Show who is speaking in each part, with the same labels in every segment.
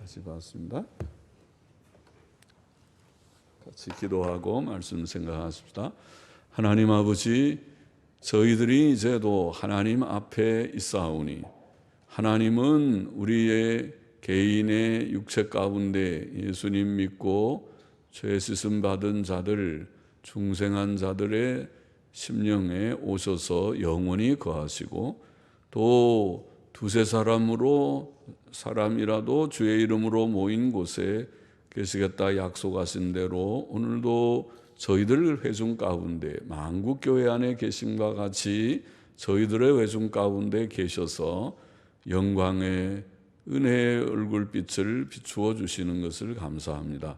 Speaker 1: 같이 봤습니다. 같이 기도하고 말씀 생각하십시다. 하나님 아버지, 저희들이 이제도 하나님 앞에 있사오니 하나님은 우리의 개인의 육체 가운데 예수님 믿고 죄 씻음 받은 자들, 중생한 자들의 심령에 오셔서 영원히 거하시고, 또 두세 사람이라도 주의 이름으로 모인 곳에 계시겠다 약속하신 대로 오늘도 저희들 회중 가운데 만국교회 안에 계심과 같이 저희들의 회중 가운데 계셔서 영광의 은혜의 얼굴빛을 비추어 주시는 것을 감사합니다.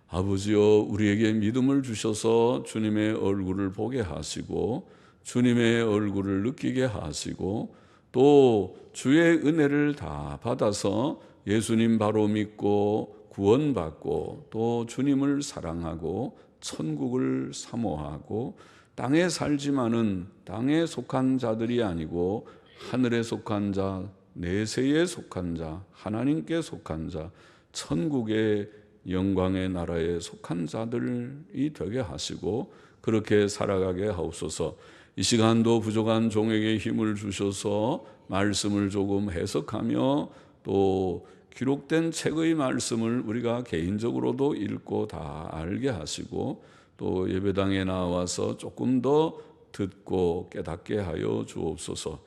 Speaker 1: 아버지여, 우리에게 믿음을 주셔서 주님의 얼굴을 보게 하시고 주님의 얼굴을 느끼게 하시고, 또 주의 은혜를 다 받아서 예수님 바로 믿고 구원받고 또 주님을 사랑하고 천국을 사모하고 땅에 살지만은 땅에 속한 자들이 아니고 하늘에 속한 자, 내세에 속한 자, 하나님께 속한 자, 천국의 영광의 나라에 속한 자들이 되게 하시고 그렇게 살아가게 하옵소서. 이 시간도 부족한 종에게 힘을 주셔서 말씀을 조금 해석하며 또 기록된 책의 말씀을 우리가 개인적으로도 읽고 다 알게 하시고, 또 예배당에 나와서 조금 더 듣고 깨닫게 하여 주옵소서.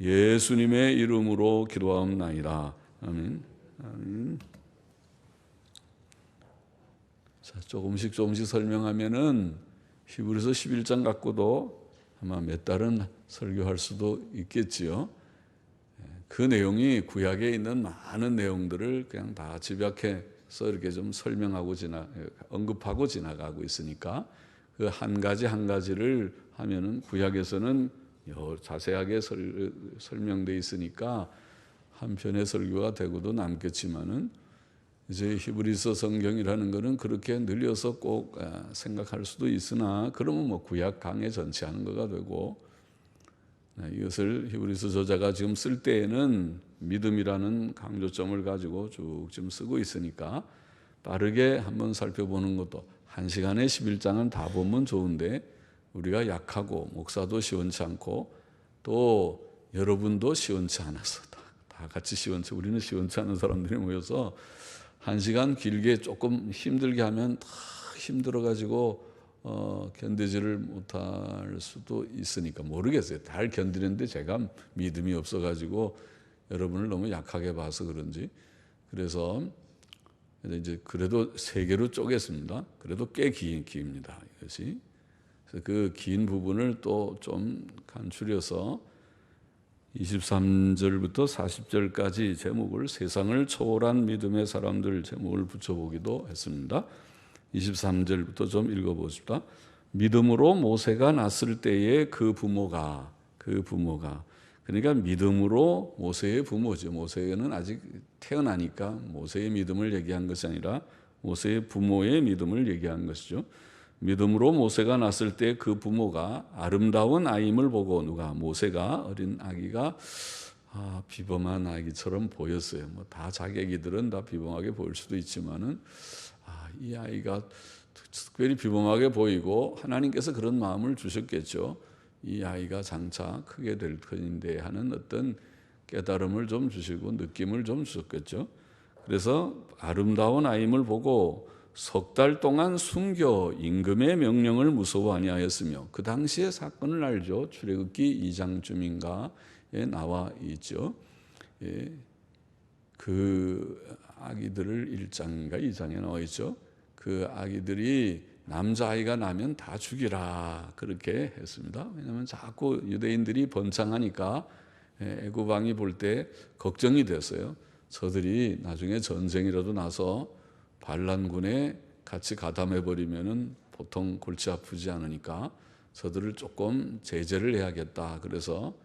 Speaker 1: 예수님의 이름으로 기도하옵나이다. 아멘. 아멘. 자, 조금씩 설명하면은 히브리서 11장 갖고도 아마 몇 달은 설교할 수도 있겠지요. 그 내용이 구약에 있는 많은 내용들을 그냥 다 집약해서 이렇게 좀 언급하고 지나가고 있으니까 그 한 가지 한 가지를 하면은 구약에서는 자세하게 설명되어 있으니까 한 편의 설교가 되고도 남겠지만은 이제 히브리서 성경이라는 것은 그렇게 늘려서 꼭 생각할 수도 있으나, 그러면 뭐 구약 강해 전치하는 거가 되고, 이것을 히브리서 저자가 지금 쓸 때에는 믿음이라는 강조점을 가지고 쭉 지금 쓰고 있으니까 빠르게 한번 살펴보는 것도, 한 시간에 11장은 다 보면 좋은데 우리가 약하고 목사도 시원치 않고 또 여러분도 시원치 않아서 다 같이 우리는 시원치 않은 사람들이 모여서 한 시간 길게 조금 힘들게 하면 다 힘들어가지고 견디지를 못할 수도 있으니까 모르겠어요. 잘 견디는데 제가 믿음이 없어가지고 여러분을 너무 약하게 봐서 그런지, 그래서 이제 그래도 세 개로 쪼갰습니다. 그래도 꽤 깁니다, 이것이. 그래서 그 긴 부분을 또 좀 간추려서 23절부터 40절까지 제목을 세상을 초월한 믿음의 사람들 제목을 붙여보기도 했습니다. 23절부터 좀 읽어보십시다. 믿음으로 모세가 났을 때에 그 부모가 그러니까 믿음으로 모세의 부모죠. 모세는 아직 태어나니까 모세의 믿음을 얘기한 것이 아니라 모세의 부모의 믿음을 얘기한 것이죠. 믿음으로 모세가 났을 때 그 부모가 아름다운 아임을 보고, 모세가 어린 아기가 비범한 아기처럼 보였어요. 뭐 다 자기 아기들은 다 비범하게 보일 수도 있지만은 이 아이가 특별히 비범하게 보이고 하나님께서 그런 마음을 주셨겠죠. 이 아이가 장차 크게 될 터인데 하는 어떤 깨달음을 좀 주시고 느낌을 좀 주셨겠죠. 그래서 아름다운 아임을 보고 석 달 동안 숨겨 임금의 명령을 무서워 아니하였으며, 그 당시의 사건을 알죠. 출애굽기 2장쯤인가에 나와 있죠. 예, 그 아기들을 1장인가 2장에 나와 있죠. 그 아기들이 남자아이가 나면 다 죽이라 그렇게 했습니다. 왜냐하면 자꾸 유대인들이 번창하니까 애굽 왕이 볼 때 걱정이 됐어요. 저들이 나중에 전쟁이라도 나서 반란군에 같이 가담해버리면은 보통 골치 아프지 않으니까 저들을 조금 제재를 해야겠다. 그래서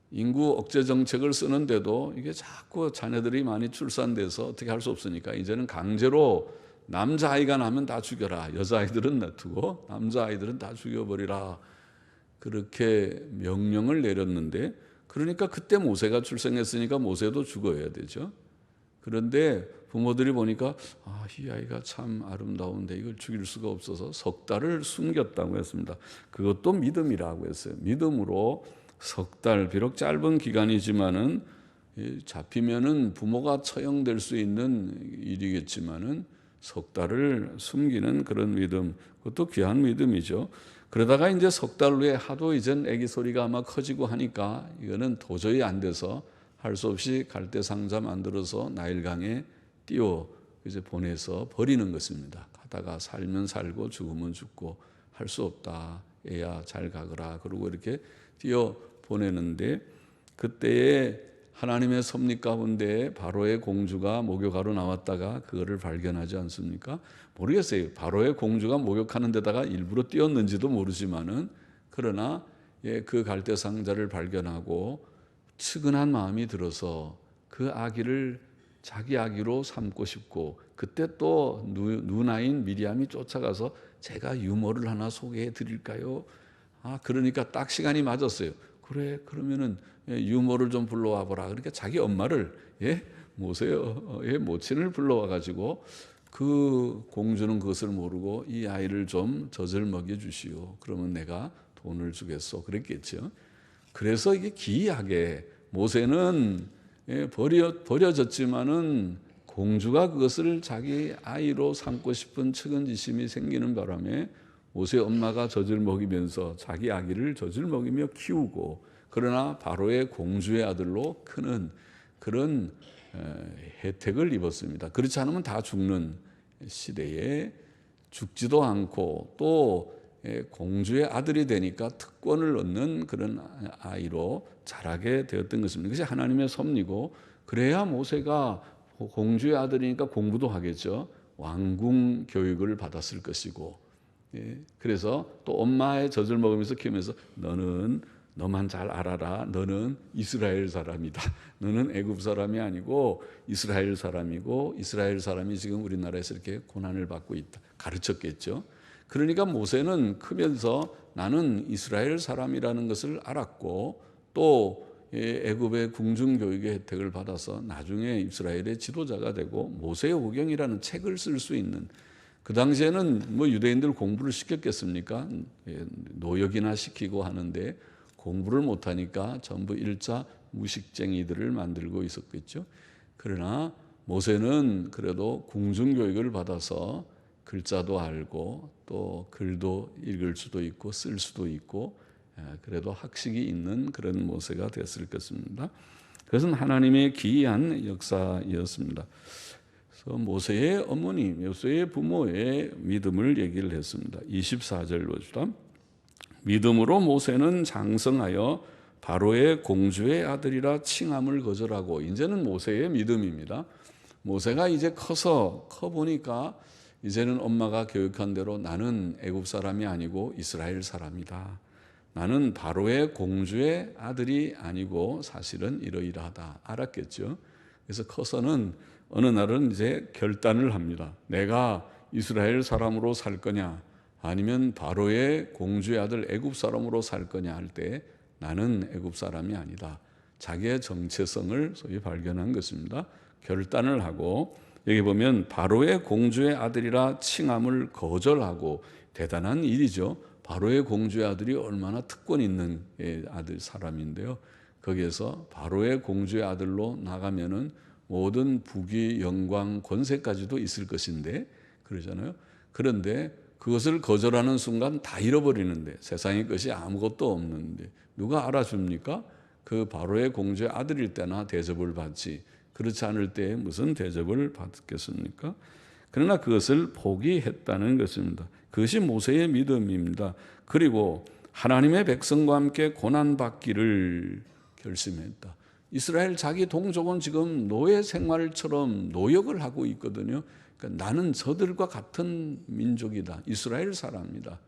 Speaker 1: 인구 억제 정책을 쓰는데도 이게 자꾸 자녀들이 많이 출산돼서 어떻게 할 수 없으니까 이제는 강제로 남자아이가 나면 다 죽여라. 여자아이들은 놔두고 남자아이들은 다 죽여버리라. 그렇게 명령을 내렸는데, 그러니까 그때 모세가 출생했으니까 모세도 죽어야 되죠. 그런데 부모들이 보니까 이 아이가 참 아름다운데 이걸 죽일 수가 없어서 석 달을 숨겼다고 했습니다. 그것도 믿음이라고 했어요. 믿음으로 석 달, 비록 짧은 기간이지만은 잡히면은 부모가 처형될 수 있는 일이겠지만은 석 달을 숨기는 그런 믿음, 그것도 귀한 믿음이죠. 그러다가 이제 석 달 후에 하도 이젠 아기 소리가 아마 커지고 하니까 이거는 도저히 안 돼서 할 수 없이 갈대 상자 만들어서 나일강에 띄워 이제 보내서 버리는 것입니다. 가다가 살면 살고 죽으면 죽고 할 수 없다. 애야 잘 가거라. 그러고 이렇게 띄워 보내는데 그때에 하나님의 섭리 가운데 바로의 공주가 목욕하러 나왔다가 그거를 발견하지 않습니까? 모르겠어요. 바로의 공주가 목욕하는 데다가 일부러 띄웠는지도 모르지만은 그러나 그 갈대 상자를 발견하고 측은한 마음이 들어서 그 아기를 자기 아기로 삼고 싶고 그때 또 누나인 미리암이 쫓아가서 제가 유모를 하나 소개해 드릴까요? 그러니까 딱 시간이 맞았어요. 그래 그러면은 유모를 좀 불러와 보라. 그러니까 자기 엄마를 모세의 모친을 불러와 가지고 그 공주는 그것을 모르고 이 아이를 좀 젖을 먹여 주시오. 그러면 내가 돈을 주겠소. 그랬겠죠. 그래서 이게 기이하게 모세는 버려졌지만은 공주가 그것을 자기 아이로 삼고 싶은 측은지심이 생기는 바람에 모세 엄마가 젖을 먹이면서 자기 아기를 젖을 먹이며 키우고 그러나 바로의 공주의 아들로 크는 그런 혜택을 입었습니다. 그렇지 않으면 다 죽는 시대에 죽지도 않고 또 공주의 아들이 되니까 특권을 얻는 그런 아이로 자라게 되었던 것입니다. 그것이 하나님의 섭리고 그래야 모세가 공주의 아들이니까 공부도 하겠죠. 왕궁 교육을 받았을 것이고 그래서 또 엄마의 젖을 먹으면서 키우면서 너만 잘 알아라. 너는 이스라엘 사람이다. 너는 애굽 사람이 아니고 이스라엘 사람이고 이스라엘 사람이 지금 우리나라에서 이렇게 고난을 받고 있다. 가르쳤겠죠. 그러니까 모세는 크면서 나는 이스라엘 사람이라는 것을 알았고 또 애굽의 궁중 교육의 혜택을 받아서 나중에 이스라엘의 지도자가 되고 모세의 오경이라는 책을 쓸 수 있는 그 당시에는 뭐 유대인들 공부를 시켰겠습니까? 노역이나 시키고 하는데 공부를 못하니까 전부 일자 무식쟁이들을 만들고 있었겠죠. 그러나 모세는 그래도 궁중교육을 받아서 글자도 알고 또 글도 읽을 수도 있고 쓸 수도 있고 그래도 학식이 있는 그런 모세가 되었을 것입니다. 그것은 하나님의 기이한 역사였습니다. 그래서 모세의 어머니, 모세의 부모의 믿음을 얘기를 했습니다. 24절 보시다. 믿음으로 모세는 장성하여 바로의 공주의 아들이라 칭함을 거절하고 이제는 모세의 믿음입니다. 모세가 이제 커 보니까 이제는 엄마가 교육한 대로 나는 애굽 사람이 아니고 이스라엘 사람이다. 나는 바로의 공주의 아들이 아니고 사실은 이러이러하다. 알았겠죠. 그래서 커서는 어느 날은 이제 결단을 합니다. 내가 이스라엘 사람으로 살 거냐 아니면 바로의 공주의 아들 애굽 사람으로 살 거냐 할 때 나는 애굽 사람이 아니다. 자기의 정체성을 소위 발견한 것입니다. 결단을 하고 여기 보면 바로의 공주의 아들이라 칭함을 거절하고 대단한 일이죠. 바로의 공주의 아들이 얼마나 특권 있는 아들 사람인데요. 거기에서 바로의 공주의 아들로 나가면은 모든 부귀, 영광, 권세까지도 있을 것인데 그러잖아요. 그런데 그것을 거절하는 순간 다 잃어버리는데 세상의 것이 아무것도 없는데 누가 알아줍니까? 그 바로의 공주의 아들일 때나 대접을 받지 그렇지 않을 때에 무슨 대접을 받겠습니까? 그러나 그것을 포기했다는 것입니다. 그것이 모세의 믿음입니다. 그리고 하나님의 백성과 함께 고난받기를 결심했다. 이스라엘 자기 동족은 지금 노예 생활처럼 노역을 하고 있거든요. 그러니까 나는 저들과 같은 민족이다. 이스라엘 사람이다.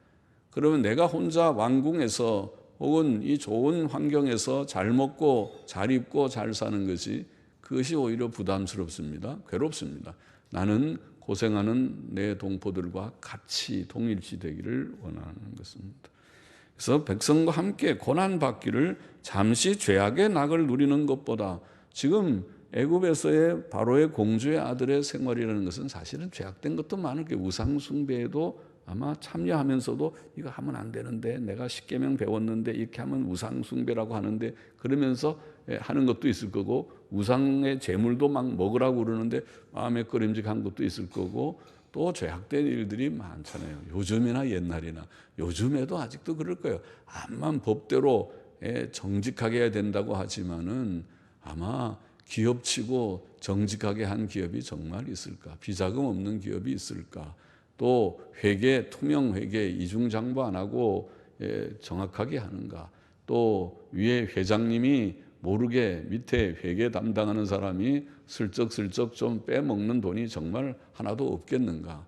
Speaker 1: 그러면 내가 혼자 왕궁에서 혹은 이 좋은 환경에서 잘 먹고 잘 입고 잘 사는 것이 그것이 오히려 부담스럽습니다. 괴롭습니다. 나는 고생하는 내 동포들과 같이 동일시 되기를 원하는 것입니다. 그래서 백성과 함께 고난받기를 잠시 죄악의 낙을 누리는 것보다 지금 애굽에서의 바로의 공주의 아들의 생활이라는 것은 사실은 죄악된 것도 많을 거예요. 우상 숭배에도 아마 참여하면서도 이거 하면 안 되는데, 내가 십계명 배웠는데 이렇게 하면 우상 숭배라고 하는데, 그러면서 하는 것도 있을 거고, 우상의 제물도 막 먹으라고 그러는데 마음에 꺼림직한 것도 있을 거고, 또 죄악된 일들이 많잖아요. 요즘이나 옛날이나 요즘에도 아직도 그럴 거예요. 암만 법대로 정직하게 해야 된다고 하지만은 아마 기업치고 정직하게 한 기업이 정말 있을까? 비자금 없는 기업이 있을까? 또 회계, 투명 회계, 이중장부 안 하고 정확하게 하는가? 또 위에 회장님이 모르게 밑에 회계 담당하는 사람이 슬쩍슬쩍 좀 빼먹는 돈이 정말 하나도 없겠는가?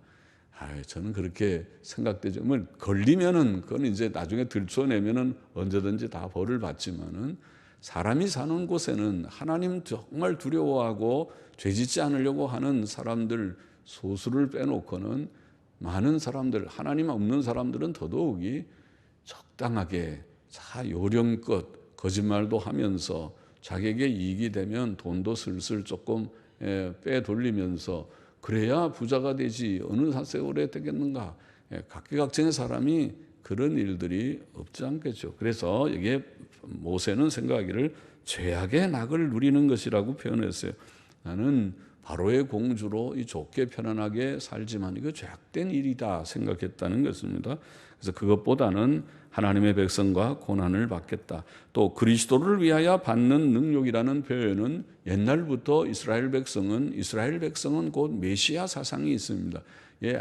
Speaker 1: 저는 그렇게 생각되죠. 뭐 걸리면은 그건 이제 나중에 들춰내면은 언제든지 다 벌을 받지만은, 사람이 사는 곳에는 하나님 정말 두려워하고 죄짓지 않으려고 하는 사람들 소수를 빼놓고는 많은 사람들, 하나님 없는 사람들은 더더욱이 적당하게 요령껏 거짓말도 하면서 자기에게 이익이 되면 돈도 슬슬 조금 빼돌리면서 그래야 부자가 되지 어느 세월에 되겠는가. 각기각층의 사람이 그런 일들이 없지 않겠죠. 그래서 이게 모세는 생각하기를 죄악의 낙을 누리는 것이라고 표현했어요. 나는 바로의 공주로 이 좋게 편안하게 살지만 이거 죄악된 일이다 생각했다는 것입니다. 그래서 그것보다는 하나님의 백성과 고난을 받겠다. 또 그리스도를 위하여 받는 능력이라는 표현은 옛날부터 이스라엘 백성은 곧 메시아 사상이 있습니다.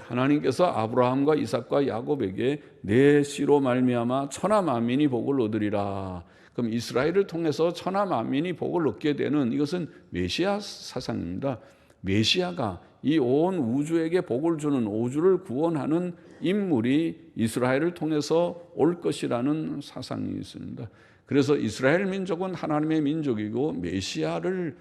Speaker 1: 하나님께서 아브라함과 이삭과 야곱에게 내 씨로 말미암아 천하 만민이 복을 얻으리라. 그럼 이스라엘을 통해서 천하 만민이 복을 얻게 되는 이것은 메시아 사상입니다. 메시아가 이 온 우주에게 복을 주는, 우주를 구원하는 인물이 이스라엘을 통해서 올 것이라는 사상이 있습니다. 그래서 이스라엘 민족은 하나님의 민족이고 메시아를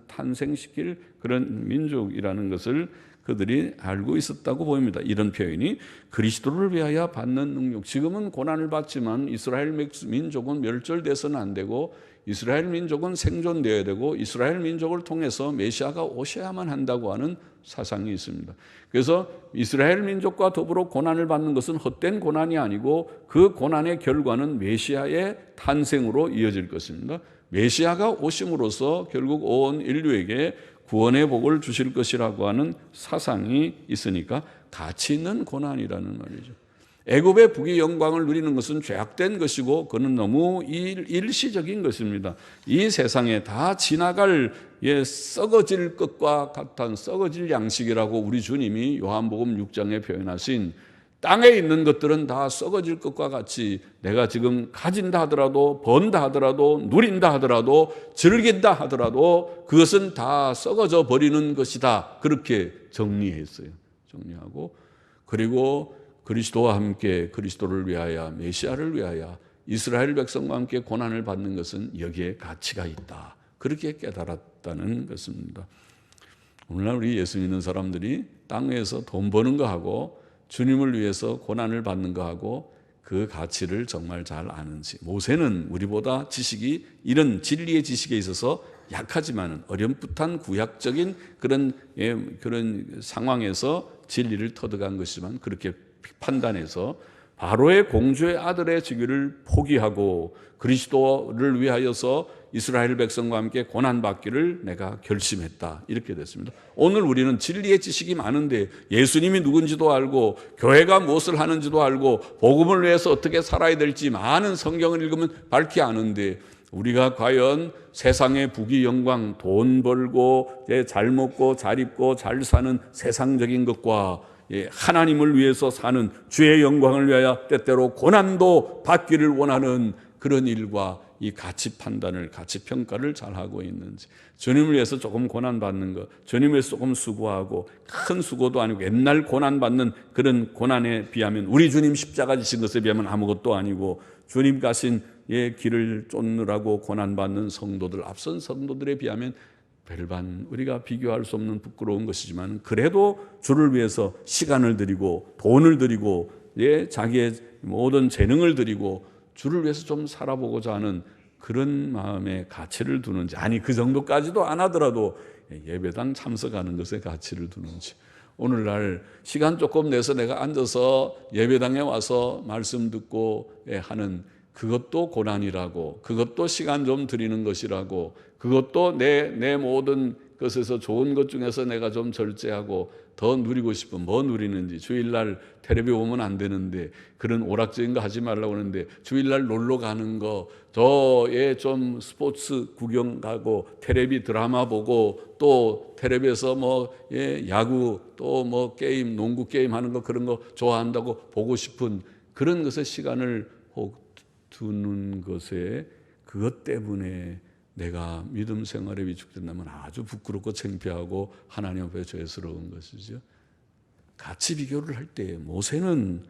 Speaker 1: 탄생시킬 그런 민족이라는 것을 그들이 알고 있었다고 보입니다. 이런 표현이 그리스도를 위하여 받는 능력. 지금은 고난을 받지만 이스라엘 민족은 멸절돼서는 안 되고, 이스라엘 민족은 생존되어야 되고, 이스라엘 민족을 통해서 메시아가 오셔야만 한다고 하는 사상이 있습니다. 그래서 이스라엘 민족과 더불어 고난을 받는 것은 헛된 고난이 아니고 그 고난의 결과는 메시아의 탄생으로 이어질 것입니다. 메시아가 오심으로써 결국 온 인류에게 구원의 복을 주실 것이라고 하는 사상이 있으니까 가치 있는 고난이라는 말이죠. 애굽의 북의 영광을 누리는 것은 죄악된 것이고 그는 너무 일시적인 것입니다. 이 세상에 다 지나갈 썩어질 것과 같은 썩어질 양식이라고 우리 주님이 요한복음 6장에 표현하신, 땅에 있는 것들은 다 썩어질 것과 같이 내가 지금 가진다 하더라도, 번다 하더라도, 누린다 하더라도, 즐긴다 하더라도 그것은 다 썩어져 버리는 것이다. 그렇게 정리했어요. 정리하고, 그리고 그리스도와 함께 그리스도를 위하여, 메시아를 위하여 이스라엘 백성과 함께 고난을 받는 것은 여기에 가치가 있다. 그렇게 깨달았다는 것입니다. 오늘날 우리 예수 믿는 사람들이 땅에서 돈 버는 거 하고 주님을 위해서 고난을 받는 거 하고 그 가치를 정말 잘 아는지. 모세는 우리보다 지식이, 이런 진리의 지식에 있어서 약하지만 어렴풋한 구약적인 그런 상황에서 진리를 터득한 것이지만 그렇게 판단해서 바로의 공주의 아들의 직위를 포기하고 그리스도를 위하여서 이스라엘 백성과 함께 고난받기를 내가 결심했다. 이렇게 됐습니다. 오늘 우리는 진리의 지식이 많은데 예수님이 누군지도 알고 교회가 무엇을 하는지도 알고 복음을 위해서 어떻게 살아야 될지 많은 성경을 읽으면 밝히 아는데, 우리가 과연 세상의 부귀 영광, 돈 벌고 잘 먹고 잘 입고 잘 사는 세상적인 것과 하나님을 위해서 사는, 주의 영광을 위하여 때때로 고난도 받기를 원하는 그런 일과 이 가치 판단을, 가치 평가를 잘 하고 있는지. 주님을 위해서 조금 고난받는 것, 주님을 위해서 조금 수고하고, 큰 수고도 아니고 옛날 고난받는 그런 고난에 비하면, 우리 주님 십자가 지신 것에 비하면 아무것도 아니고, 주님 가신 길을 쫓느라고 고난받는 성도들, 앞선 성도들에 비하면 별반 우리가 비교할 수 없는 부끄러운 것이지만, 그래도 주를 위해서 시간을 드리고 돈을 드리고 자기의 모든 재능을 드리고 주를 위해서 좀 살아보고자 하는 그런 마음에 가치를 두는지, 아니 그 정도까지도 안 하더라도 예배당 참석하는 것에 가치를 두는지, 오늘날 시간 조금 내서 내가 앉아서 예배당에 와서 말씀 듣고 하는 그것도 고난이라고, 그것도 시간 좀 드리는 것이라고, 그것도 내 모든 것에서 좋은 것 중에서 내가 좀 절제하고 더 누리고 싶은, 뭐 누리는지, 주일날 텔레비 보면 안 되는데 그런 오락적인 거 하지 말라고 하는데 주일날 놀러 가는 거, 저에 좀 스포츠 구경 가고 텔레비 드라마 보고 또 텔레비에서 뭐 야구 또 뭐 게임, 농구 게임 하는 거 그런 거 좋아한다고 보고 싶은 그런 것에 시간을 두는 것에, 그것 때문에 내가 믿음 생활에 위축된다면 아주 부끄럽고 창피하고 하나님 앞에 죄스러운 것이죠. 같이 비교를 할 때 모세는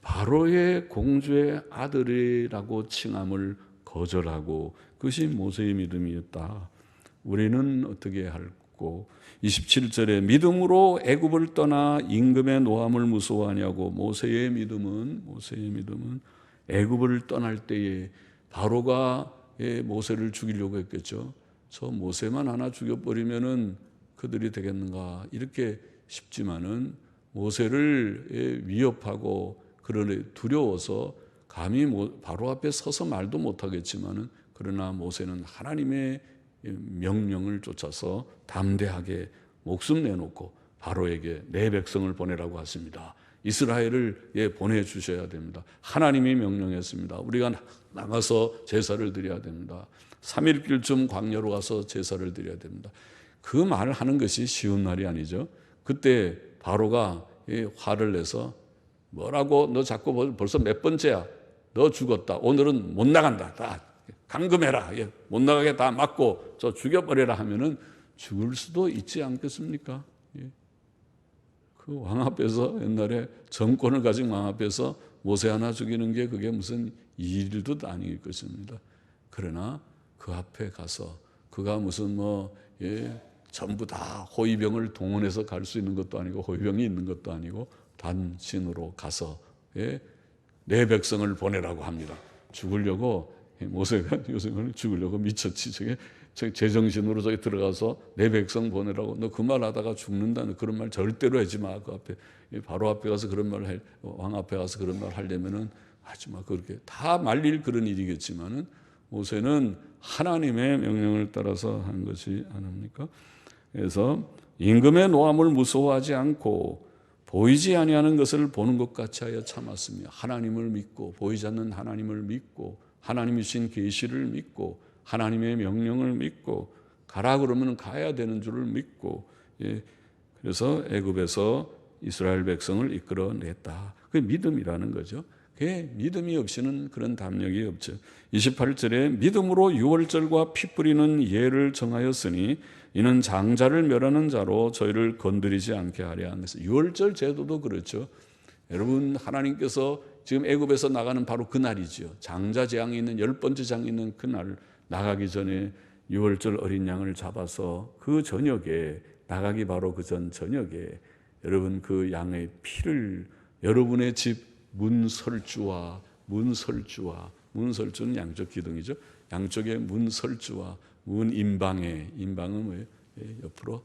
Speaker 1: 바로의 공주의 아들이라고 칭함을 거절하고, 그것이 모세의 믿음이었다. 우리는 어떻게 할고? 27절에 믿음으로 애굽을 떠나 임금의 노함을 무서워하냐고. 모세의 믿음은 애굽을 떠날 때에 바로가 모세를 죽이려고 했겠죠. 저 모세만 하나 죽여버리면은 그들이 되겠는가 이렇게 싶지만은, 모세를 위협하고 그러니 두려워서 감히 바로 앞에 서서 말도 못하겠지만은, 그러나 모세는 하나님의 명령을 쫓아서 담대하게 목숨 내놓고 바로에게 내 백성을 보내라고 하십니다. 이스라엘을 보내주셔야 됩니다. 하나님이 명령했습니다. 우리가 나가서 제사를 드려야 됩니다. 3일길쯤 광야로 가서 제사를 드려야 됩니다. 그 말을 하는 것이 쉬운 말이 아니죠. 그때 바로가 화를 내서 뭐라고, 너 자꾸 벌써 몇 번째야, 너 죽었다, 오늘은 못 나간다, 다 감금해라, 못 나가게 다 막고 저 죽여버려라 하면은 죽을 수도 있지 않겠습니까? 그 왕 앞에서, 옛날에 정권을 가진 왕 앞에서 모세 하나 죽이는 게 그게 무슨 일도 아닐 것입니다. 그러나 그 앞에 가서 그가 무슨 전부 다 호위병을 동원해서 갈 수 있는 것도 아니고 호위병이 있는 것도 아니고 단신으로 가서 내 백성을 보내라고 합니다. 죽으려고, 모세가 요셉을 죽으려고 미쳤지. 저게 제정신으로 저기 들어가서 내 백성 보내라고. 너 그 말 하다가 죽는다는 그런 말 절대로 하지 마. 그 앞에, 바로 앞에 가서 그런 말 할, 왕 앞에 가서 그런 말 하려면은 하지 마. 그렇게 다 말릴 그런 일이겠지만은 모세는 하나님의 명령을 따라서 한 것이 아닙니까? 그래서 임금의 노함을 무서워하지 않고 보이지 아니하는 것을 보는 것 같이 하여 참았으며, 하나님을 믿고, 보이지 않는 하나님을 믿고, 하나님이 주신 계시를 믿고, 하나님의 명령을 믿고, 가라 그러면 가야 되는 줄을 믿고, 그래서 애굽에서 이스라엘 백성을 이끌어냈다. 그게 믿음이라는 거죠. 그게 믿음이 없이는 그런 담력이 없죠. 28절에 믿음으로 유월절과 피 뿌리는 예를 정하였으니 이는 장자를 멸하는 자로 저희를 건드리지 않게 하려 함에서. 유월절 제도도 그렇죠. 여러분, 하나님께서 지금 애굽에서 나가는 바로 그 날이죠. 장자 재앙이 있는 10번째 장이 있는 그날 나가기 전에 유월절 어린 양을 잡아서 그 저녁에, 나가기 바로 그 전 저녁에 여러분 그 양의 피를 여러분의 집 문설주와, 문설주는 양쪽 기둥이죠. 양쪽에 문설주와 문인방에, 인방은 뭐예요? 옆으로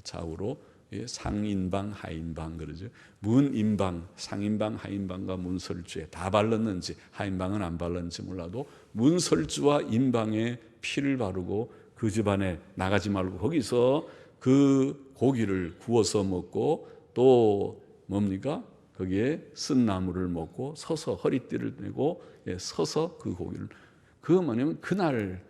Speaker 1: 좌우로 상인방, 하인방 그러죠. 문인방, 상인방, 하인방과 문설주에 다 발랐는지, 하인방은 안 발랐는지 몰라도 문설주와 인방에 피를 바르고 그 집안에 나가지 말고 거기서 그 고기를 구워서 먹고, 또 뭡니까? 거기에 쓴 나물을 먹고 서서 허리띠를 내고 서서 그 고기를, 그거 뭐냐면 그날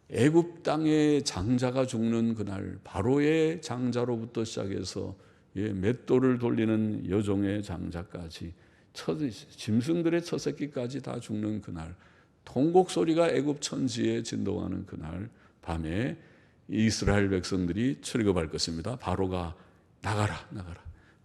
Speaker 1: 애굽 땅의 장자가 죽는 그날, 바로의 장자로부터 시작해서 맷돌을 돌리는 여종의 장자까지, 짐승들의 첫 새끼까지 다 죽는 그날, 통곡 소리가 애굽 천지에 진동하는 그날 밤에 이스라엘 백성들이 출애굽할 것입니다. 바로가 나가라.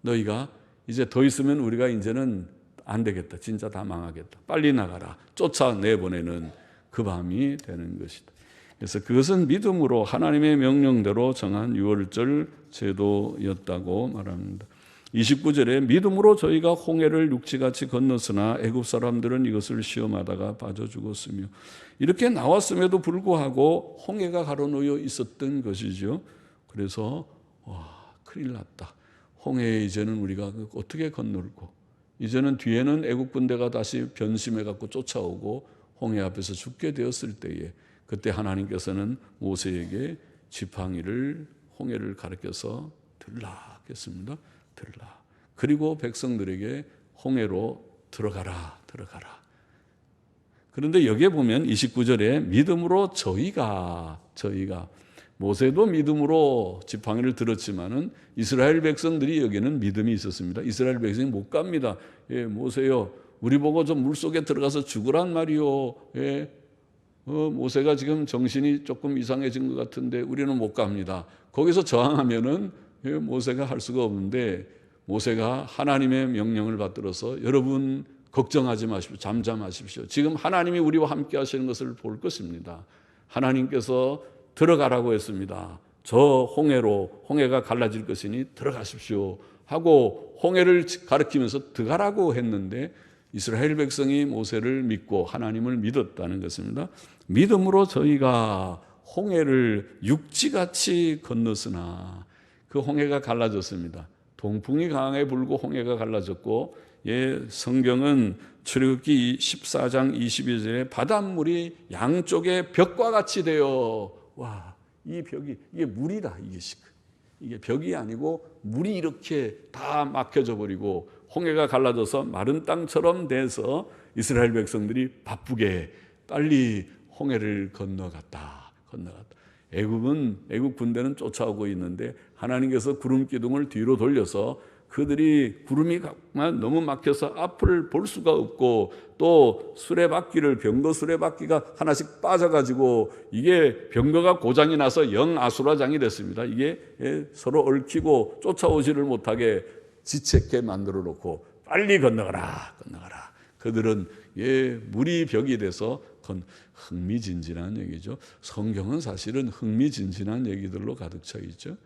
Speaker 1: 너희가 이제 더 있으면 우리가 이제는 안 되겠다. 진짜 다 망하겠다. 빨리 나가라. 쫓아내보내는 그 밤이 되는 것이다. 그래서 그것은 믿음으로 하나님의 명령대로 정한 유월절 제도였다고 말합니다. 29절에 믿음으로 저희가 홍해를 육지같이 건넜으나 애굽 사람들은 이것을 시험하다가 빠져 죽었으며, 이렇게 나왔음에도 불구하고 홍해가 가로놓여 있었던 것이죠. 그래서 큰일 났다. 홍해에 이제는 우리가 어떻게 건널고, 이제는 뒤에는 애국 군대가 다시 변심해 갖고 쫓아오고 홍해 앞에서 죽게 되었을 때에, 그때 하나님께서는 모세에게 지팡이를, 홍해를 가르쳐서 들라 했습니다. 들라. 그리고 백성들에게 홍해로 들어가라. 그런데 여기에 보면 29절에 믿음으로 저희가 모세도 믿음으로 지팡이를 들었지만은 이스라엘 백성들이 여기는 믿음이 있었습니다. 이스라엘 백성이 못 갑니다. 예, 모세요, 우리 보고 좀 물속에 들어가서 죽으란 말이요. 예, 모세가 지금 정신이 조금 이상해진 것 같은데 우리는 못 갑니다. 거기서 저항하면은 모세가 할 수가 없는데, 모세가 하나님의 명령을 받들어서 여러분 걱정하지 마십시오. 잠잠하십시오. 지금 하나님이 우리와 함께 하시는 것을 볼 것입니다. 하나님께서 들어가라고 했습니다. 저 홍해로, 홍해가 갈라질 것이니 들어가십시오 하고 홍해를 가리키면서 들어가라고 했는데, 이스라엘 백성이 모세를 믿고 하나님을 믿었다는 것입니다. 믿음으로 저희가 홍해를 육지같이 건넜으나, 그 홍해가 갈라졌습니다. 동풍이 강하게 불고 홍해가 갈라졌고, 성경은 출애굽기 14장 22절에 바닷물이 양쪽에 벽과 같이 되어, 이 벽이, 이게 물이다. 이게 벽이 아니고 물이 이렇게 다 막혀져 버리고 홍해가 갈라져서 마른 땅처럼 돼서 이스라엘 백성들이 바쁘게 빨리 홍해를 건너갔다. 애굽 군대는 쫓아오고 있는데 하나님께서 구름 기둥을 뒤로 돌려서 그들이 구름이 너무 막혀서 앞을 볼 수가 없고, 또 수레바퀴를, 병거 수레바퀴가 하나씩 빠져가지고 이게 병거가 고장이 나서 영아수라장이 됐습니다. 이게 서로 얽히고 쫓아오지를 못하게 지체케 만들어 놓고 빨리 건너가라. 그들은 물이 벽이 돼서 흥미진진한 얘기죠. 성경은 사실은 흥미진진한 얘기들로 가득 차 있죠.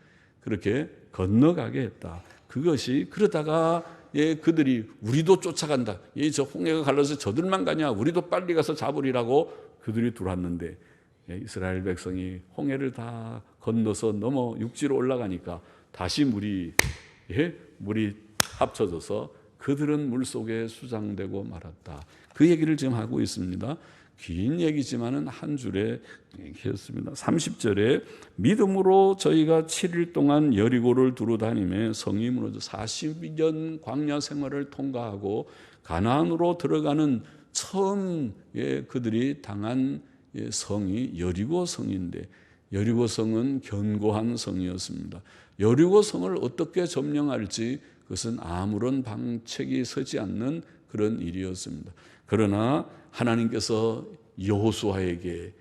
Speaker 1: 그렇게 건너가게 했다. 그것이, 그러다가 그들이 우리도 쫓아간다. 저 홍해가 갈라서 저들만 가냐, 우리도 빨리 가서 잡으리라고 그들이 들어왔는데, 이스라엘 백성이 홍해를 다 건너서 넘어 육지로 올라가니까 다시 물이 합쳐져서 그들은 물속에 수장되고 말았다. 그 얘기를 지금 하고 있습니다. 긴 얘기지만은 한 줄에 얘기했습니다. 30절에 믿음으로 저희가 7일 동안 여리고를 두루 다니며 성이 무너져 40년 광야 생활을 통과하고 가나안으로 들어가는 처음 그들이 당한 성이 여리고 성인데, 여리고 성은 견고한 성이었습니다. 여리고 성을 어떻게 점령할지 그것은 아무런 방책이 서지 않는 그런 일이었습니다. 그러나 하나님께서 여호수아에게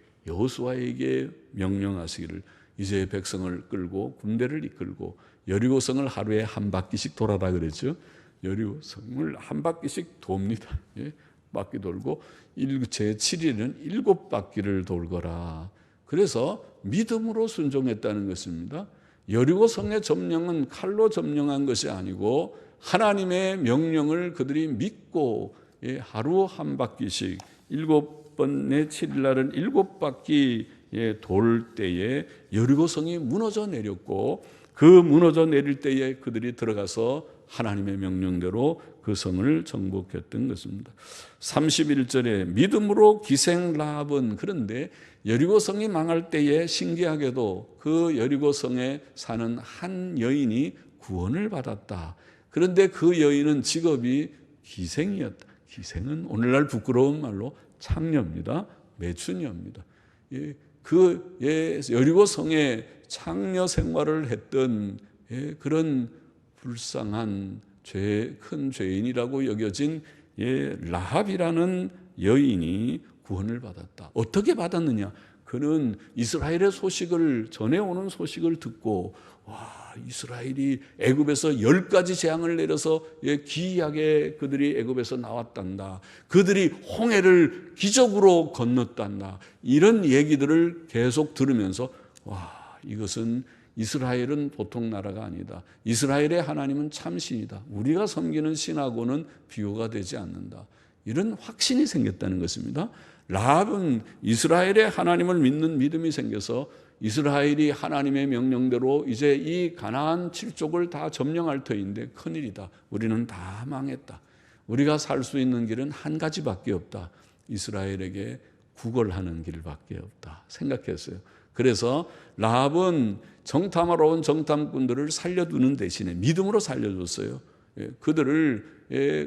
Speaker 1: 명령하시기를, 이제 백성을 끌고 군대를 이끌고 여리고성을 하루에 한 바퀴씩 돌아라 그랬죠. 여리고성을 한 바퀴씩 돕니다. 바퀴 돌고 제7일은 7바퀴를 돌거라. 그래서 믿음으로 순종했다는 것입니다. 여리고성의 점령은 칼로 점령한 것이 아니고 하나님의 명령을 그들이 믿고 하루 한 바퀴씩 7번의 7일날은 7바퀴 돌 때에 여리고성이 무너져 내렸고, 그 무너져 내릴 때에 그들이 들어가서 하나님의 명령대로 그 성을 정복했던 것입니다. 31절에 믿음으로 기생 라합은, 그런데 여리고성이 망할 때에 신기하게도 그 여리고성에 사는 한 여인이 구원을 받았다. 그런데 그 여인은 직업이 기생이었다. 기생은 오늘날 부끄러운 말로 창녀입니다. 매춘녀입니다. 그 여리고성에 창녀 생활을 했던 그런 불쌍한 큰 죄인이라고 여겨진 라합이라는 여인이 구원을 받았다. 어떻게 받았느냐? 그는 이스라엘의 소식을, 전해오는 소식을 듣고, 이스라엘이 애굽에서 10가지 재앙을 내려서 기이하게 그들이 애굽에서 나왔단다. 그들이 홍해를 기적으로 건넜단다. 이런 얘기들을 계속 들으면서 이것은 이스라엘은 보통 나라가 아니다. 이스라엘의 하나님은 참신이다. 우리가 섬기는 신하고는 비교가 되지 않는다. 이런 확신이 생겼다는 것입니다. 라합은 이스라엘의 하나님을 믿는 믿음이 생겨서 이스라엘이 하나님의 명령대로 이제 이 가나안 7족을 다 점령할 터인데 큰일이다. 우리는 다 망했다. 우리가 살 수 있는 길은 한 가지밖에 없다. 이스라엘에게 구걸하는 길밖에 없다 생각했어요. 그래서 라합은 정탐하러 온 정탐꾼들을 살려두는 대신에 믿음으로 살려줬어요. 그들을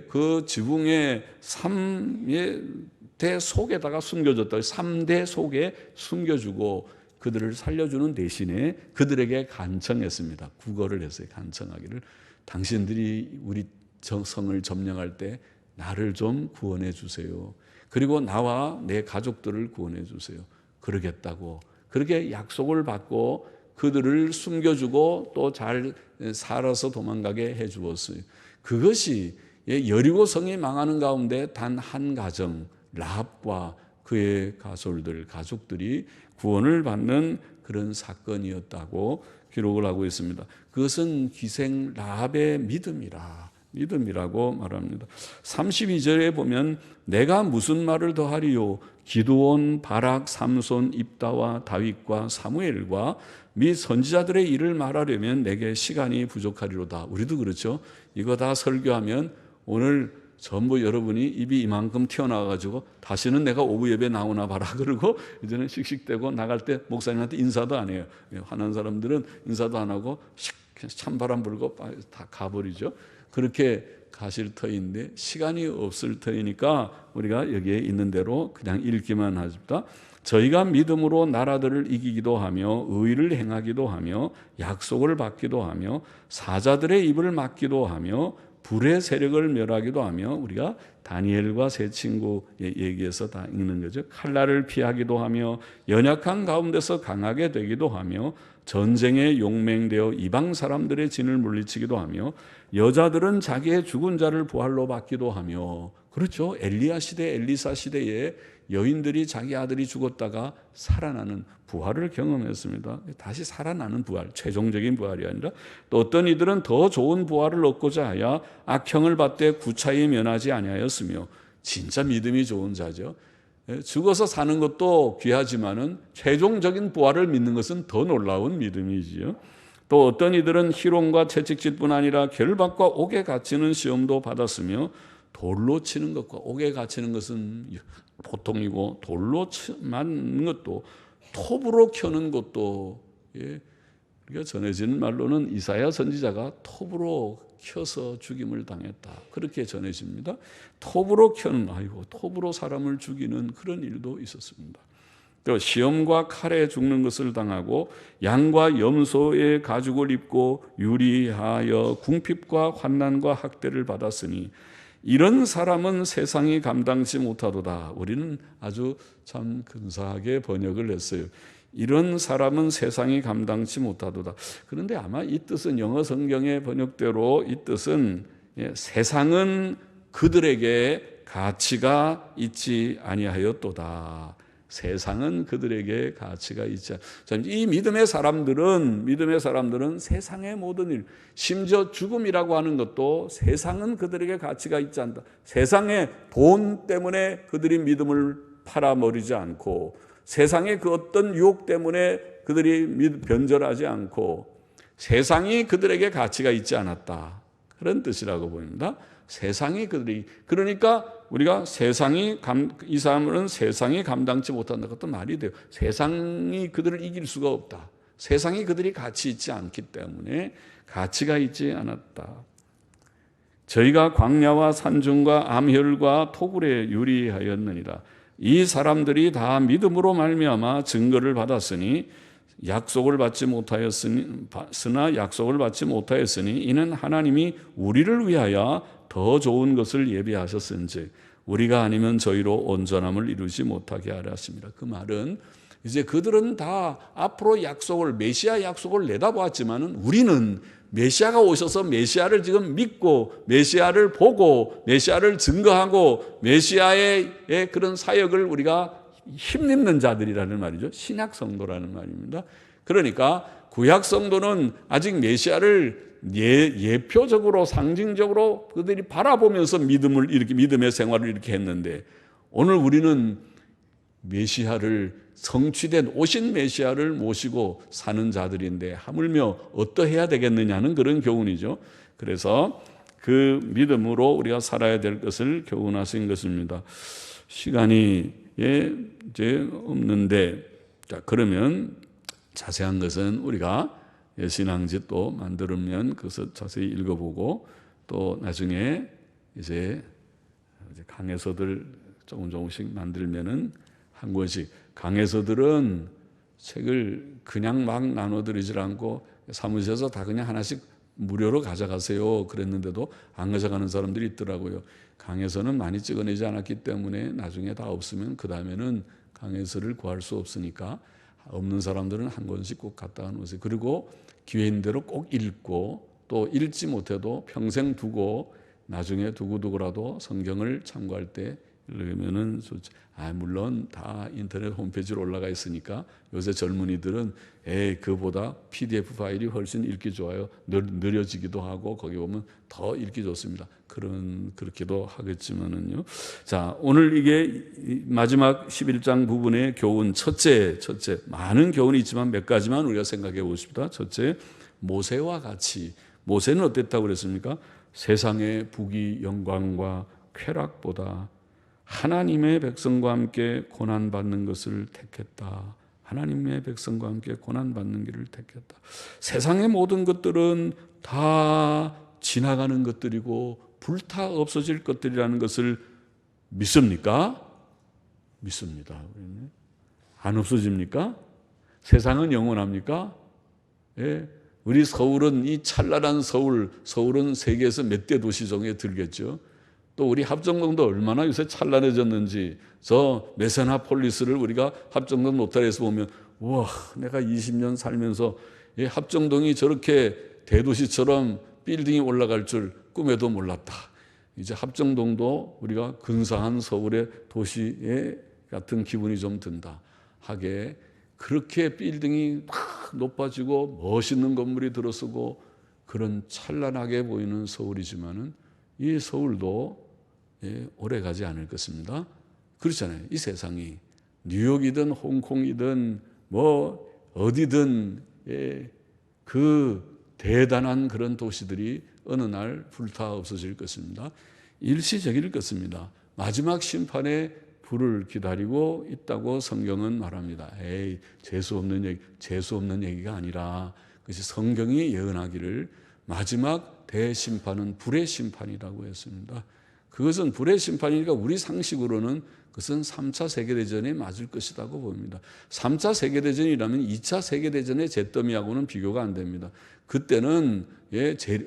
Speaker 1: 그 지붕의 3대 속에다가 숨겨줬다. 3대 속에 숨겨주고 그들을 살려주는 대신에 그들에게 간청했습니다. 구걸을 했어요. 간청하기를. 당신들이 우리 성을 점령할 때 나를 좀 구원해 주세요. 그리고 나와 내 가족들을 구원해 주세요. 그러겠다고 그렇게 약속을 받고 그들을 숨겨주고 또 잘 살아서 도망가게 해 주었어요. 그것이 여리고 성이 망하는 가운데 단 한 가정 라합과 그의 가족들이 구원을 받는 그런 사건이었다고 기록을 하고 있습니다. 그것은 기생 라합의 믿음이라고 말합니다. 32절에 보면 내가 무슨 말을 더하리요 기드온, 바락, 삼손, 입다와 다윗과 사무엘과 및 선지자들의 일을 말하려면 내게 시간이 부족하리로다. 우리도 그렇죠. 이거 다 설교하면 오늘 전부 여러분이 입이 이만큼 튀어나와가지고 다시는 내가 오후 예배 나오나 봐라 그러고 이제는 씩씩대고 나갈 때 목사님한테 인사도 안 해요. 화난 사람들은 인사도 안 하고 찬바람 불고 다 가버리죠. 그렇게 가실 터인데 시간이 없을 터이니까 우리가 여기에 있는 대로 그냥 읽기만 하십니다. 저희가 믿음으로 나라들을 이기기도 하며 의를 행하기도 하며 약속을 받기도 하며 사자들의 입을 막기도 하며 불의 세력을 멸하기도 하며 우리가 다니엘과 세 친구의 얘기에서 다 읽는 거죠. 칼날을 피하기도 하며 연약한 가운데서 강하게 되기도 하며 전쟁에 용맹되어 이방 사람들의 진을 물리치기도 하며 여자들은 자기의 죽은 자를 부활로 받기도 하며 그렇죠. 엘리야 시대, 엘리사 시대에 여인들이 자기 아들이 죽었다가 살아나는 부활을 경험했습니다. 다시 살아나는 부활, 최종적인 부활이 아니라 또 어떤 이들은 더 좋은 부활을 얻고자 하여 악형을 받되 구차히 면하지 아니하였으며 진짜 믿음이 좋은 자죠. 죽어서 사는 것도 귀하지만은 최종적인 부활을 믿는 것은 더 놀라운 믿음이지요. 또 어떤 이들은 희롱과 채찍질뿐 아니라 결박과 옥에 갇히는 시험도 받았으며 돌로 치는 것과 옥에 갇히는 것은 보통이고 돌로 맞는 것도 톱으로 켜는 것도 우리가 전해지는 말로는 이사야 선지자가 톱으로 켜서 죽임을 당했다. 그렇게 전해집니다. 톱으로 톱으로 사람을 죽이는 그런 일도 있었습니다. 또 시험과 칼에 죽는 것을 당하고 양과 염소의 가죽을 입고 유리하여 궁핍과 환난과 학대를 받았으니 이런 사람은 세상이 감당치 못하도다. 우리는 아주 참 근사하게 번역을 했어요. 이런 사람은 세상이 감당치 못하도다. 그런데 아마 이 뜻은 영어 성경의 번역대로 이 뜻은 세상은 그들에게 가치가 있지 아니하였도다. 세상은 그들에게 가치가 있지 않다. 이 믿음의 사람들은 세상의 모든 일, 심지어 죽음이라고 하는 것도 세상은 그들에게 가치가 있지 않다. 세상의 돈 때문에 그들이 믿음을 팔아버리지 않고 세상의 그 어떤 유혹 때문에 그들이 변절하지 않고 세상이 그들에게 가치가 있지 않았다. 그런 뜻이라고 보입니다. 세상이 그러니까 우리가 이 사람은 세상이 감당치 못한다. 그것도 말이 돼요. 세상이 그들을 이길 수가 없다. 세상이 그들이 가치 있지 않기 때문에 가치가 있지 않았다. 저희가 광야와 산중과 암혈과 토굴에 유리하였느니라. 이 사람들이 다 믿음으로 말미암아 증거를 받았으니 약속을 받지 못하였으니 이는 하나님이 우리를 위하여 더 좋은 것을 예비하셨은즉 우리가 아니면 저희로 온전함을 이루지 못하게 하려 하십니다. 그 말은 이제 그들은 다 앞으로 메시아 약속을 내다보았지만은 우리는 메시아가 오셔서 메시아를 지금 믿고 메시아를 보고 메시아를 증거하고 메시아의 그런 사역을 우리가 힘입는 자들이라는 말이죠. 신약 성도라는 말입니다. 그러니까 구약 성도는 아직 메시아를 예표적으로 상징적으로 그들이 바라보면서 믿음의 생활을 이렇게 했는데, 오늘 우리는 메시아를 성취된 오신 메시아를 모시고 사는 자들인데 하물며 어떠해야 되겠느냐는 그런 교훈이죠. 그래서 그 믿음으로 우리가 살아야 될 것을 교훈하신 것입니다. 시간이 이제 없는데, 자, 그러면 자세한 것은 우리가 신앙지 또 만들면 그것을 자세히 읽어보고, 또 나중에 이제 강해서들 조금씩 만들면은 한 권씩, 강해서들은 책을 그냥 막 나눠드리질 않고 사무실에서 다 그냥 하나씩 무료로 가져가세요 그랬는데도 안 가져가는 사람들이 있더라고요. 강해서는 많이 찍어내지 않았기 때문에 나중에 다 없으면 그 다음에는 강해서를 구할 수 없으니까 없는 사람들은 한 권씩 꼭 갖다 놓으세요. 그리고 기회 있는 대로 꼭 읽고, 또 읽지 못해도 평생 두고 나중에 두고두고라도 성경을 참고할 때 읽으면은 좋죠. 물론 다 인터넷 홈페이지로 올라가 있으니까 요새 젊은이들은 그보다 PDF 파일이 훨씬 읽기 좋아요. 느려지기도 하고 거기 보면 더 읽기 좋습니다. 그렇게도 하겠지만은요. 자, 오늘 이게 마지막 11장 부분의 교훈 첫째, 많은 교훈이 있지만 몇 가지만 우리가 생각해 보십시다. 첫째, 모세와 같이, 모세는 어땠다고 그랬습니까? 세상의 부귀 영광과 쾌락보다 하나님의 백성과 함께 고난받는 것을 택했다. 하나님의 백성과 함께 고난받는 길을 택했다. 세상의 모든 것들은 다 지나가는 것들이고 불타 없어질 것들이라는 것을 믿습니까? 믿습니다. 안 없어집니까? 세상은 영원합니까? 예. 우리 서울은, 이 찬란한 서울은 세계에서 몇 대 도시 중에 들겠죠. 또 우리 합정동도 얼마나 요새 찬란해졌는지, 저 메세나폴리스를 우리가 합정동 로타리에서 보면, 우와, 내가 20년 살면서 이 합정동이 저렇게 대도시처럼 빌딩이 올라갈 줄 꿈에도 몰랐다. 이제 합정동도 우리가 근사한 서울의 도시에 같은 기분이 좀 든다 하게, 그렇게 빌딩이 막 높아지고 멋있는 건물이 들어서고 그런 찬란하게 보이는 서울이지만은 이 서울도 오래 가지 않을 것입니다. 그렇잖아요. 이 세상이 뉴욕이든 홍콩이든 뭐 어디든 그 대단한 그런 도시들이 어느 날 불타 없어질 것입니다. 일시적일 것입니다. 마지막 심판의 불을 기다리고 있다고 성경은 말합니다. 재수 없는 얘기가 아니라 그것이 성경이 예언하기를 마지막 대심판은 불의 심판이라고 했습니다. 그것은 불의 심판이니까 우리 상식으로는 그것은 3차 세계대전에 맞을 것이라고 봅니다. 3차 세계대전이라면 2차 세계대전의 잿더미하고는 비교가 안 됩니다. 그때는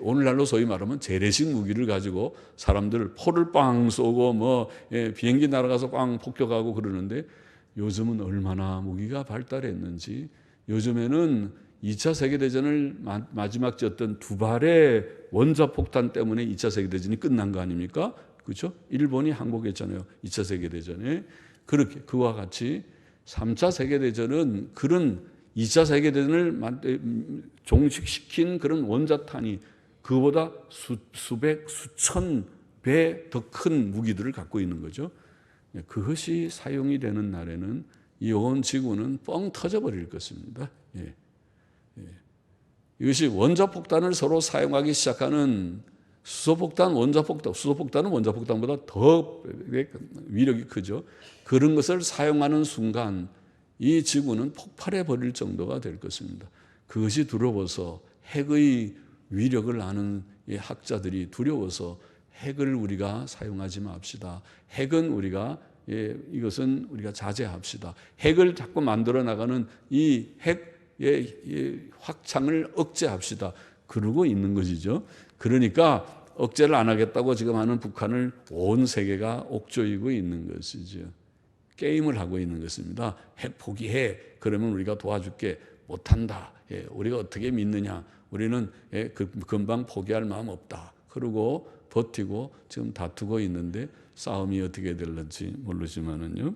Speaker 1: 오늘날로 소위 말하면 재래식 무기를 가지고 사람들 포를 빵 쏘고 비행기 날아가서 빵 폭격하고 그러는데, 요즘은 얼마나 무기가 발달했는지, 요즘에는 2차 세계대전을 마지막 졌던 두 발의 원자폭탄 때문에 2차 세계대전이 끝난 거 아닙니까? 그렇죠? 일본이 항복했잖아요. 2차 세계대전에. 그렇게 그와 같이 3차 세계대전은 그런 2차 세계대전을 종식시킨 그런 원자탄이 그보다 수백, 수천 배 더 큰 무기들을 갖고 있는 거죠. 그것이 사용이 되는 날에는 이 온 지구는 뻥 터져버릴 것입니다. 이것이 원자폭탄을 서로 사용하기 시작하는 수소폭탄은 원자폭탄보다 더 위력이 크죠. 그런 것을 사용하는 순간 이 지구는 폭발해 버릴 정도가 될 것입니다. 그것이 두려워서, 핵의 위력을 아는 이 학자들이 두려워서 핵을 우리가 사용하지 맙시다. 핵은 이것은 우리가 자제합시다. 핵을 자꾸 만들어 나가는 이 핵의 확장을 억제합시다. 그러고 있는 것이죠. 그러니까 억제를 안 하겠다고 지금 하는 북한을 온 세계가 옥조이고 있는 것이죠. 게임을 하고 있는 것입니다. 핵 포기해. 그러면 우리가 도와줄게. 못한다. 우리가 어떻게 믿느냐. 우리는 금방 포기할 마음 없다. 그러고 버티고 지금 다투고 있는데 싸움이 어떻게 될지 모르지만은요.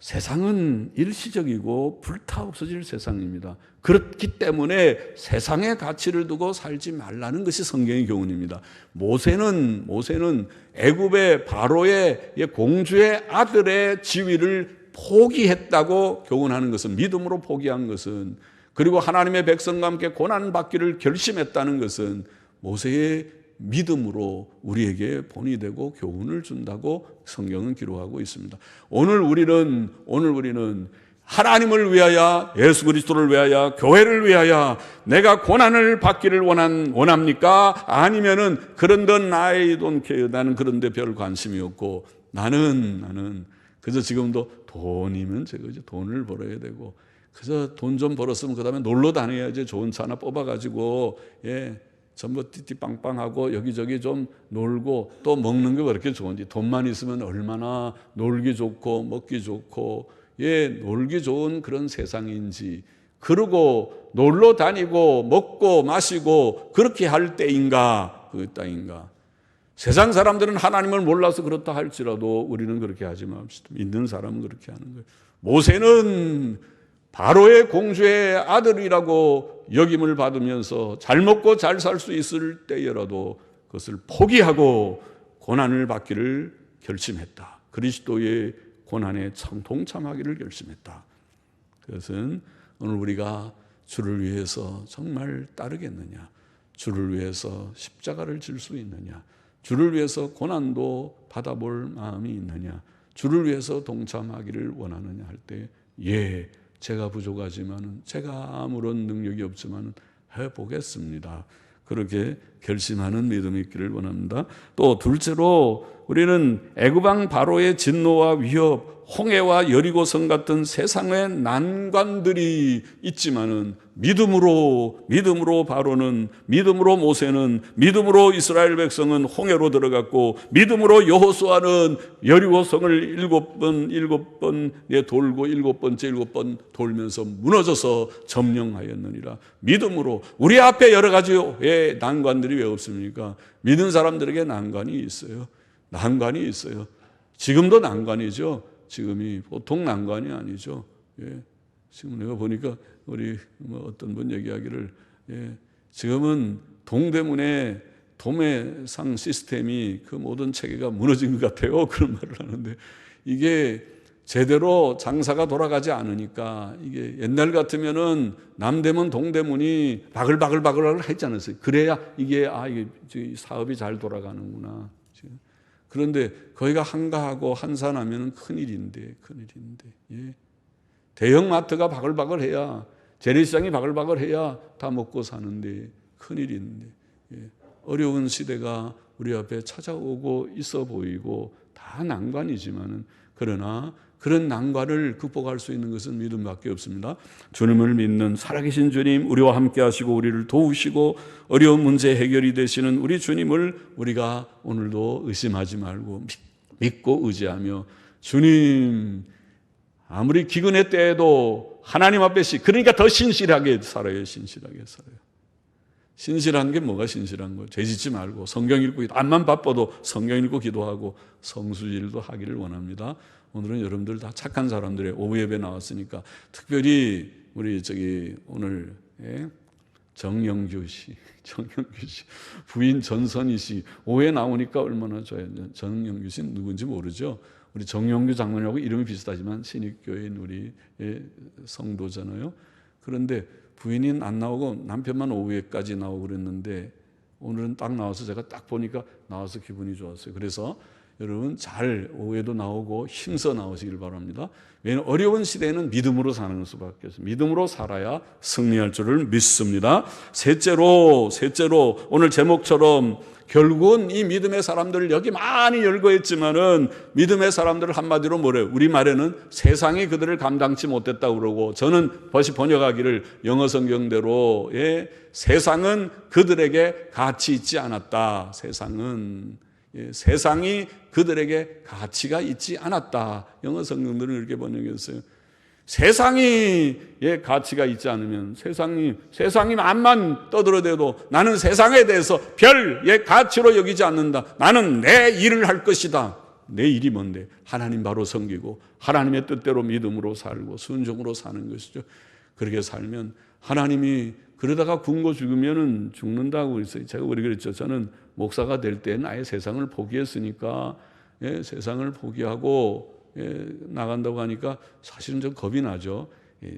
Speaker 1: 세상은 일시적이고 불타 없어질 세상입니다. 그렇기 때문에 세상의 가치를 두고 살지 말라는 것이 성경의 교훈입니다. 모세는 애굽의 바로의 공주의 아들의 지위를 포기했다고 교훈하는 것은, 믿음으로 포기한 것은, 그리고 하나님의 백성과 함께 고난받기를 결심했다는 것은 모세의 믿음으로 우리에게 본이 되고 교훈을 준다고 성경은 기록하고 있습니다. 오늘 우리는 하나님을 위하여, 예수 그리스도를 위하여, 교회를 위하여 내가 고난을 받기를 원합니까? 아니면은 그런 건 I don't care, 나는 그런 데 별 관심이 없고, 나는 그저 지금도 돈이면 저거지, 돈을 벌어야 되고, 그저 돈 좀 벌었으면 그 다음에 놀러 다녀야지, 좋은 차 하나 뽑아가지고, 전부 띠띠빵빵하고 여기저기 좀 놀고, 또 먹는 게 그렇게 좋은지, 돈만 있으면 얼마나 놀기 좋고 먹기 좋고 놀기 좋은 그런 세상인지, 그러고 놀러 다니고 먹고 마시고 그렇게 할 때인가, 그 땅인가? 세상 사람들은 하나님을 몰라서 그렇다 할지라도 우리는 그렇게 하지 맙시다. 믿는 사람은 그렇게 하는 거예요. 모세는 바로의 공주의 아들이라고 역임을 받으면서 잘 먹고 잘 살 수 있을 때여라도 그것을 포기하고 고난을 받기를 결심했다. 그리스도의 고난에 동참하기를 결심했다. 그것은 오늘 우리가 주를 위해서 정말 따르겠느냐, 주를 위해서 십자가를 질 수 있느냐, 주를 위해서 고난도 받아볼 마음이 있느냐, 주를 위해서 동참하기를 원하느냐 할 때, 제가 부족하지만, 제가 아무런 능력이 없지만 해보겠습니다. 그렇게 결심하는 믿음이 있기를 원합니다. 또 둘째로, 우리는 애굽왕 바로의 진노와 위협, 홍해와 여리고성 같은 세상의 난관들이 있지만은 믿음으로 바로는, 믿음으로 모세는, 믿음으로 이스라엘 백성은 홍해로 들어갔고, 믿음으로 여호수아는 여리고성을 7번 돌고 7번 돌면서 무너져서 점령하였느니라. 믿음으로. 우리 앞에 여러 가지의 난관들이 왜 없습니까? 믿는 사람들에게 난관이 있어요. 지금도 난관이죠. 지금이 보통 난관이 아니죠. 지금 내가 보니까 우리 어떤 분 얘기하기를, 지금은 동대문의 도매상 시스템이 그 모든 체계가 무너진 것 같아요. 그런 말을 하는데, 이게 제대로 장사가 돌아가지 않으니까, 이게 옛날 같으면은 남대문 동대문이 바글바글 하지 않았어요. 그래야 이게 사업이 잘 돌아가는구나. 그런데 거기가 한가하고 한산하면 큰일인데. 대형마트가 바글바글해야, 재래시장이 바글바글해야 다 먹고 사는데 큰일인데, 어려운 시대가 우리 앞에 찾아오고 있어 보이고 다 난관이지만은, 그러나 그런 난관을 극복할 수 있는 것은 믿음밖에 없습니다. 주님을 믿는 살아계신 주님, 우리와 함께 하시고 우리를 도우시고 어려운 문제 해결이 되시는 우리 주님을 우리가 오늘도 의심하지 말고 믿고 의지하며, 주님 아무리 기근의 때에도 하나님 앞에 그러니까 더 신실하게 살아요. 신실한 게 뭐가 신실한 거예요? 죄 짓지 말고 성경 읽고, 암만 바빠도 성경 읽고 기도하고 성수일도 하기를 원합니다. 오늘은 여러분들 다 착한 사람들의 오후 예배 나왔으니까, 특별히 우리 오늘 정영규 씨 부인 전선희 씨 오후에 나오니까 얼마나 좋아요. 정영규 씨는 누군지 모르죠. 우리 정영규 장로님하고 이름이 비슷하지만 신익교회인 우리 성도잖아요. 그런데 부인이 안 나오고 남편만 오후에까지 나오고 그랬는데, 오늘은 딱 나와서 제가 딱 보니까 나와서 기분이 좋았어요. 그래서 여러분 잘 오후에도 나오고 힘써 나오시길 바랍니다. 왜냐하면 어려운 시대에는 믿음으로 사는 수밖에 없어요. 믿음으로 살아야 승리할 줄을 믿습니다. 셋째로 오늘 제목처럼 결국은 이 믿음의 사람들을 여기 많이 열거했지만은, 믿음의 사람들을 한마디로 뭐래요? 우리말에는 세상이 그들을 감당치 못했다고 그러고, 저는 벌써 번역하기를 영어 성경대로, 세상은 그들에게 가치 있지 않았다. 세상이 그들에게 가치가 있지 않았다. 영어 성경들은 이렇게 번역했어요. 세상이 가치가 있지 않으면, 세상이 암만 떠들어대도 나는 세상에 대해서 별의 가치로 여기지 않는다. 나는 내 일을 할 것이다. 내 일이 뭔데? 하나님 바로 섬기고 하나님의 뜻대로 믿음으로 살고 순종으로 사는 것이죠. 그렇게 살면 하나님이, 그러다가 굶고 죽으면은 죽는다고 했어요. 제가 우리 그랬죠. 저는 목사가 될 때는 아예 세상을 포기했으니까, 세상을 포기하고 나간다고 하니까 사실은 좀 겁이 나죠.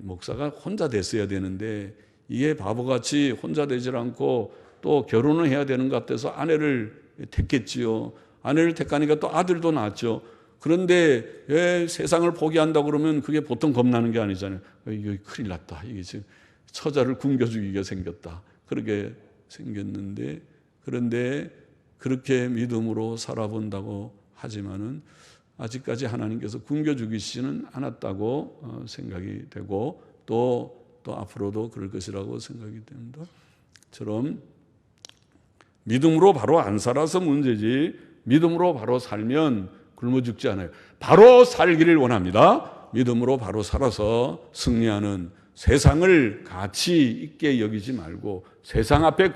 Speaker 1: 목사가 혼자 됐어야 되는데 이게 바보같이 혼자 되질 않고 또 결혼을 해야 되는 것 같아서 아내를 택했지요. 아내를 택하니까 또 아들도 낳았죠. 그런데 왜 세상을 포기한다고 그러면 그게 보통 겁나는 게 아니잖아요. 이거 큰일 났다. 이게 지금 처자를 굶겨 죽이게 생겼다. 그렇게 생겼는데, 그런데 그렇게 믿음으로 살아본다고 하지만은 아직까지 하나님께서 굶겨 죽이시지는 않았다고 생각이 되고 또 앞으로도 그럴 것이라고 생각이 됩니다. 처럼 믿음으로 바로 안 살아서 문제지, 믿음으로 바로 살면 굶어 죽지 않아요. 바로 살기를 원합니다. 믿음으로 바로 살아서 승리하는, 세상을 가치 있게 여기지 말고 세상 앞에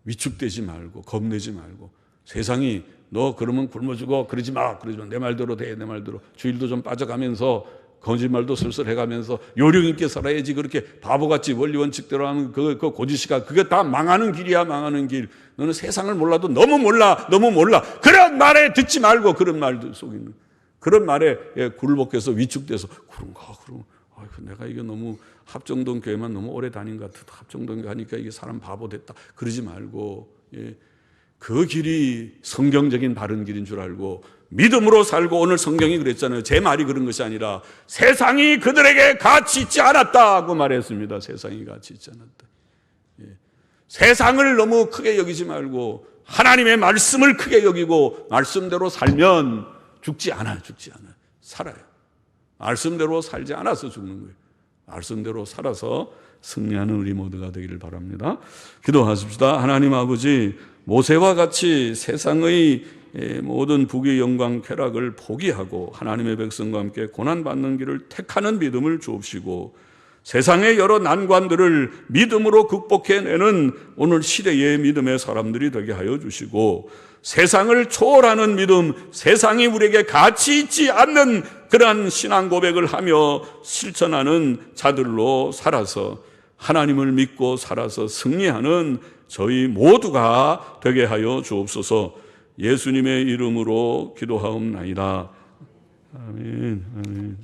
Speaker 1: 위축되지 말고 겁내지 말고, 세상이 너 그러면 굶어 죽어 그러지 마, 내 말대로 돼, 내 말대로 주일도 좀 빠져가면서 거짓말도 슬슬 해가면서 요령 있게 살아야지, 그렇게 바보같이 원리 원칙대로 하면 그 고지시가 그게 다 망하는 길이야, 망하는 길. 너는 세상을 몰라도 너무 몰라 그런 말에 듣지 말고, 그런 말도 속이는 그런 말에 굴복해서 위축돼서 그런가 내가 이게 너무 합정동 교회만 너무 오래 다닌 것 같아, 합정동 가니까 이게 사람 바보 됐다 그러지 말고, 그 길이 성경적인 바른 길인 줄 알고 믿음으로 살고, 오늘 성경이 그랬잖아요. 제 말이 그런 것이 아니라 세상이 그들에게 가치 있지 않았다고 말했습니다. 세상이 가치 있지 않았다. 세상을 너무 크게 여기지 말고 하나님의 말씀을 크게 여기고 말씀대로 살면 죽지 않아요. 살아요. 말씀대로 살지 않아서 죽는 거예요. 말씀대로 살아서 승리하는 우리 모두가 되기를 바랍니다. 기도하십시다. 하나님 아버지, 모세와 같이 세상의 모든 부귀 영광 쾌락을 포기하고 하나님의 백성과 함께 고난받는 길을 택하는 믿음을 주옵시고, 세상의 여러 난관들을 믿음으로 극복해내는 오늘 시대의 믿음의 사람들이 되게 하여 주시고, 세상을 초월하는 믿음, 세상이 우리에게 가치 있지 않는 그러한 신앙 고백을 하며 실천하는 자들로 살아서 하나님을 믿고 살아서 승리하는 저희 모두가 되게 하여 주옵소서. 예수님의 이름으로 기도하옵나이다. 아멘.